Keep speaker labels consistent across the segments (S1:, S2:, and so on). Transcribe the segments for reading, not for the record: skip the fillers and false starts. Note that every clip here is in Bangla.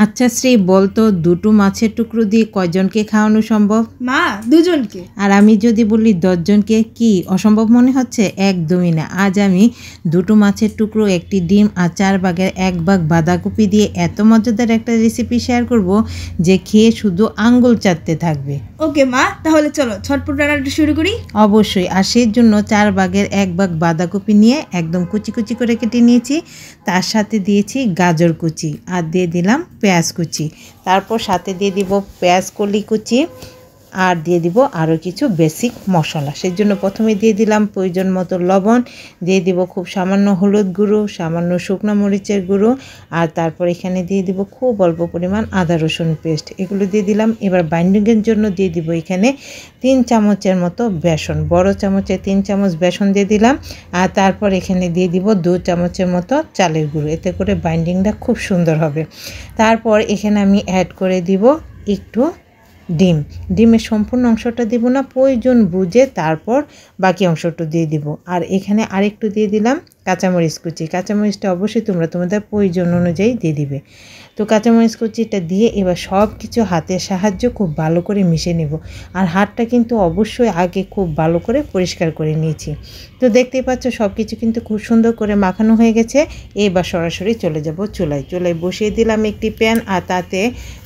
S1: আচ্ছা শ্রী, বলতো দুটো মাছের টুকরো দিয়ে কয়জনকে খাওয়ানো সম্ভব?
S2: মা, দুজনকে।
S1: আর আমি যদি বলি 10 জনকে, কি অসম্ভব মনে হচ্ছে? একদমই না। আজ আমি দুটো মাছের টুকরো, একটি ডিম আর 4 ভাগের 1 ভাগ বাঁধাকপি দিয়ে এত মজাদার একটা রেসিপি শেয়ার করব যে খেয়ে শুধু আঙ্গুল চাটতে থাকবে।
S2: ওকে মা, তাহলে চলো ঝটপট রান্নাটা শুরু করি।
S1: অবশ্যই। আর সেই জন্য 4 ভাগের 1 ভাগ বাঁধাকপি নিয়ে একদম কুচি কুচি করে কেটে নিয়েছি। তার সাথে দিয়েছি গাজর কুচি আর দিয়ে দিলাম পেঁয়াজ কুচি। তারপর সাথে দিয়ে দিব পেঁয়াজ কলি কুচি আর দিয়ে দিব আরও কিছু বেসিক মশলা। সেই জন্য প্রথমে দিয়ে দিলাম প্রয়োজন মতো লবণ, দিয়ে দিব খুব সামান্য হলুদ গুঁড়ো, সামান্য শুকনো মরিচের গুঁড়ো, আর তারপর এখানে দিয়ে দিব খুব অল্প পরিমাণ আদা রসুন পেস্ট। এগুলো দিয়ে দিলাম। এবার বাইন্ডিংয়ের জন্য দিয়ে দিব এখানে 3 চামচের মতো বেসন, বড় চামচে 3 চামচ বেসন দিয়ে দিলাম। আর তারপর এখানে দিয়ে দিব 2 চামচের মতো চালের গুঁড়ো, এতে করে বাইন্ডিংটা খুব সুন্দর হবে। তারপর এখানে আমি অ্যাড করে দিব একটু ডিমের সম্পূর্ণ অংশটা দিব না, প্রয়োজন বুঝে তারপর বাকি অংশটা দিয়ে দিব। আর এখানে আরেকটু দিয়ে দিলাম কাঁচামরিচ কুচি। কাঁচামরিচটা অবশ্যই তোমরা তোমাদের প্রয়োজন অনুযায়ী দিয়ে দিবে। তো কাঁচামরিচ কুচিটা দিয়ে এবার সব কিছু হাতের সাহায্যে খুব ভালো করে মিশিয়ে নেব। আর হাতটা কিন্তু অবশ্যই আগে খুব ভালো করে পরিষ্কার করে নিয়েছি। তো দেখতেই পাচ্ছ সব কিছু কিন্তু খুব সুন্দর করে মাখানো হয়ে গেছে। এবার সরাসরি চলে যাব চুলায় বসিয়ে দিলাম একটি প্যান, আর তাতে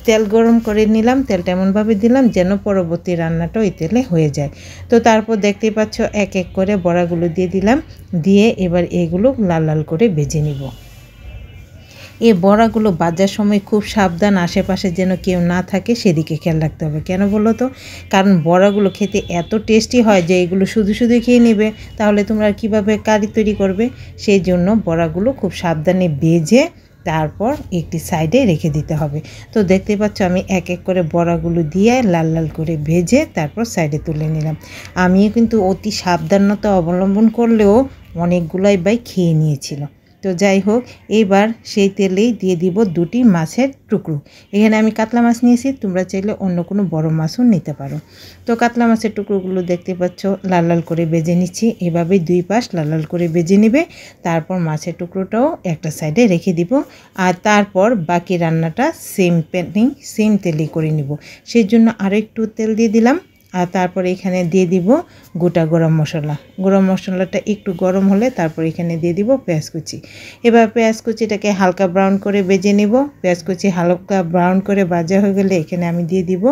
S1: তেল গরম করে নিলাম। তেলটা এমনভাবে দিলাম যেন পরবর্তী রান্নাটা ওই তেলে হয়ে যায়। তো তারপর দেখতেই পাচ্ছ এক এক করে বড়াগুলো দিয়ে দিলাম। দিয়ে এবার এগুলো লাল লাল করে ভেজে নিব। এই বড়াগুলো ভাজার সময় খুব সাবধান, আশেপাশে যেন কেউ না থাকে সেদিকে খেয়াল রাখতে হবে। কেন বলো তো? কারণ বড়াগুলো খেতে এত টেস্টি হয় যে এগুলো শুধু শুধু খেয়ে নেবে, তাহলে তোমরা কীভাবে কারি তৈরি করবে? সেই জন্য বড়াগুলো খুব সাবধানে ভেজে তারপর একটি সাইডে রেখে দিতে হবে। তো দেখতে পাচ্ছ আমি এক এক করে বড়াগুলো দিয়ে লাল লাল করে ভেজে তারপর সাইডে তুলে নিলাম। আমিও কিন্তু অতি সাবধানতা অবলম্বন করলেও অনেকগুলাই খেয়ে নিয়েছিল। তো যাই হোক, এবার সেই তেলেই দিয়ে দিব 2টি মাছের টুকরো। এখানে আমি কাতলা মাছ নিয়েছি, তোমরা চাইলে অন্য কোনো বড় মাছও নিতে পারো। তো কাতলা মাছের টুকরোগুলো দেখতে পাচ্ছ লাল লাল করে ভেজে নিচ্ছি। এভাবে 2 পাশ লাল লাল করে ভেজে নেবে। তারপর মাছের টুকরোটাও একটা সাইডে রেখে দিব। আর তারপর বাকি রান্নাটা সেম প্যানে সেম তেলেই করে নিব। সেই জন্য আরও একটু তেল দিয়ে দিলাম। আর তারপর এখানে দিয়ে দিব গোটা গরম মশলা। গরম মশলাটা একটু গরম হলে তারপর এখানে দিয়ে দিব পেঁয়াজ কুচি। এবার পেঁয়াজ কুচিটাকে হালকা ব্রাউন করে ভেজে নেব। পেঁয়াজ কুচি হালকা ব্রাউন করে ভাজা হয়ে গেলে এখানে আমি দিয়ে দিব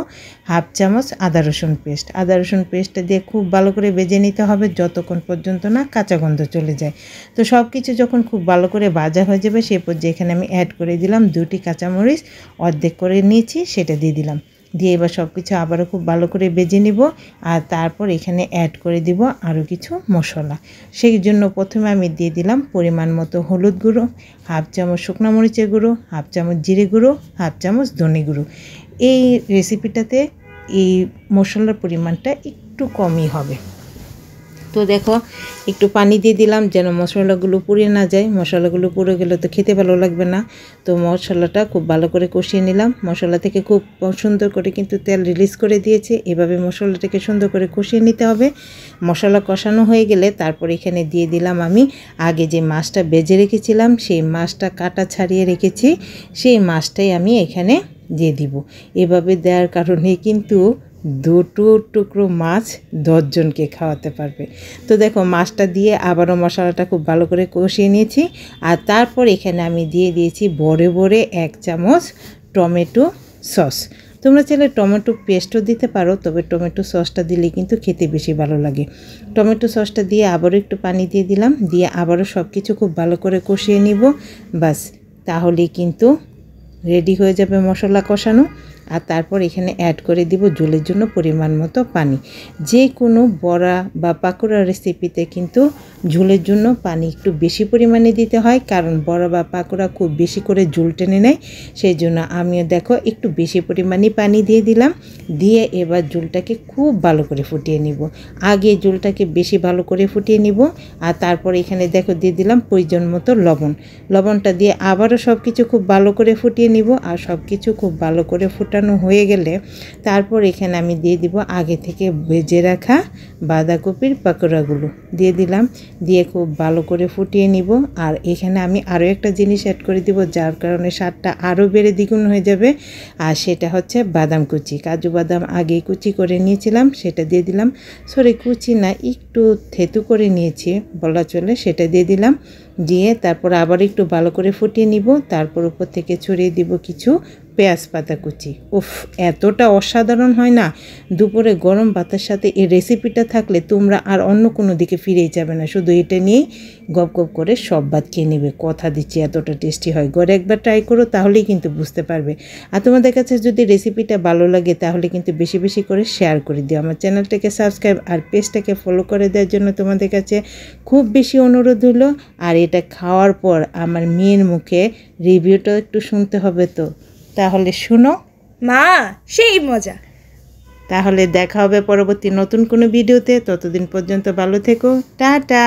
S1: 1/2 চামচ আদা রসুন পেস্ট। আদা রসুন পেস্টটা দিয়ে খুব ভালো করে ভেজে নিতে হবে যতক্ষণ পর্যন্ত না কাঁচা গন্ধ চলে যায়। তো সব কিছু যখন খুব ভালো করে ভাজা হয়ে যাবে সেই পর্যায়ে এখানে আমি অ্যাড করে দিলাম 2টি কাঁচামরিচ, অর্ধেক করে নিয়েছি, সেটা দিয়ে দিলাম। দিয়ে এবার সব কিছু আবারও খুব ভালো করে ভেজে নিব। আর তারপর এখানে অ্যাড করে দিব আরও কিছু মশলা। সেই জন্য প্রথমে আমি দিয়ে দিলাম পরিমাণ মতো হলুদ গুঁড়ো, 1/2 চামচ শুকনো মরিচের গুঁড়ো, 1/2 চামচ জিরে গুঁড়ো, 1/2 চামচ ধনে গুঁড়ো। এই রেসিপিটাতে এই মশলার পরিমাণটা একটু কমই হবে। তো দেখো একটু পানি দিয়ে দিলাম যেন মশলাগুলো পুড়ে না যায়। মশলাগুলো পুড়ে গেলে তো খেতে ভালো লাগবে না। তো মশলাটা খুব ভালো করে কষিয়ে নিলাম। মশলা থেকে খুব সুন্দর করে কিন্তু তেল রিলিজ করে দিয়েছে। এভাবে মশলাটাকে সুন্দর করে কষিয়ে নিতে হবে। মশলা কষানো হয়ে গেলে তারপর এখানে দিয়ে দিলাম আমি আগে যে মাছটা ভেজে রেখেছিলাম, সেই মাছটা কাটা ছাড়িয়ে রেখেছি, সেই মাছটাই আমি এখানে দিয়ে দিব। এভাবে দেওয়ার কারণে কিন্তু 2টো টুকরো মাছ 10 জনকে খাওয়াতে পারবে। তো দেখো মাছটা দিয়ে আবারও মশলাটা খুব ভালো করে কষিয়ে নিয়েছি। আর তারপর এখানে আমি দিয়ে দিয়েছি বড়ে 1 চামচ টমেটো সস। তোমরা চাইলে টমেটো পেস্টও দিতে পারো, তবে টমেটো সসটা দিলে কিন্তু খেতে বেশি ভালো লাগে। টমেটো সসটা দিয়ে আবারও একটু পানি দিয়ে দিলাম। দিয়ে আবারও সব কিছু খুব ভালো করে কষিয়ে নিব। বাস, তাহলেই কিন্তু রেডি হয়ে যাবে মশলা কষানো। আর তারপর এখানে অ্যাড করে দিব ঝোলের জন্য পরিমাণ মতো পানি। যে কোনো বড়া বা পাকোড়া রেসিপিতে কিন্তু ঝোলের জন্য পানি একটু বেশি পরিমাণে দিতে হয়, কারণ বড়া বা পাকোড়া খুব বেশি করে ঝোল টেনে নেয়। সেই জন্য আমিও দেখো একটু বেশি পরিমাণে পানি দিয়ে দিলাম। দিয়ে এবার ঝোলটাকে খুব ভালো করে ফুটিয়ে নিব। আগে ঝোলটাকে বেশি ভালো করে ফুটিয়ে নিব। আর তারপর এখানে দেখো দিয়ে দিলাম প্রয়োজন মতো লবণটা দিয়ে আবারও সব কিছু খুব ভালো করে ফুটিয়ে নিব। আর সব কিছু খুব ভালো করে ফুটা ফোটানো হয়ে গেলে তারপর এখানে আমি দিয়ে দিব আগে থেকে ভেজে রাখা বাঁধাকপির পাকোড়াগুলো দিয়ে দিলাম, দিয়ে খুব ভালো করে ফুটিয়ে নিব। আর এখানে আমি আরও একটা জিনিস অ্যাড করে দিব, যার কারণে স্বাদটা আরও বেড়ে দ্বিগুণ হয়ে যাবে। আর সেটা হচ্ছে বাদাম কুচি। কাজু বাদাম আগেই কুচি করে নিয়েছিলাম, সেটা দিয়ে দিলাম। সরি, কুচি না, একটু থেতু করে নিয়েছি বলা চলে, সেটা দিয়ে দিলাম। দিয়ে তারপর আবার একটু ভালো করে ফুটিয়ে নিব। তারপর উপর থেকে ছড়িয়ে দিব কিছু পেঁয়াজ পাতা কুচি। উফ, এতটা অসাধারণ হয় না! দুপুরে গরম ভাতের সাথে এই রেসিপিটা থাকলে তোমরা আর অন্য কোনো দিকে ফিরেই যাবে না, শুধু এটা নিয়েই গপ গপ করে সব ভাত খেয়ে নেবে। কথা দিচ্ছি এতটা টেস্টি হয়। ঘরে একবার ট্রাই করো, তাহলেই কিন্তু বুঝতে পারবে। আর তোমাদের কাছে যদি রেসিপিটা ভালো লাগে তাহলে কিন্তু বেশি বেশি করে শেয়ার করে দিও। আমার চ্যানেলটাকে সাবস্ক্রাইব আর পেজটাকে ফলো করে দেওয়ার জন্য তোমাদের কাছে খুব বেশি অনুরোধ হলো। আর এটা খাওয়ার পর আমার মেয়ের মুখে রিভিউটা একটু শুনতে হবে, তো তাহলে শুনো।
S2: মা, সেই মজা।
S1: তাহলে দেখা হবে পরবর্তী নতুন কোনো ভিডিওতে। ততদিন পর্যন্ত ভালো থেকো, টাটা।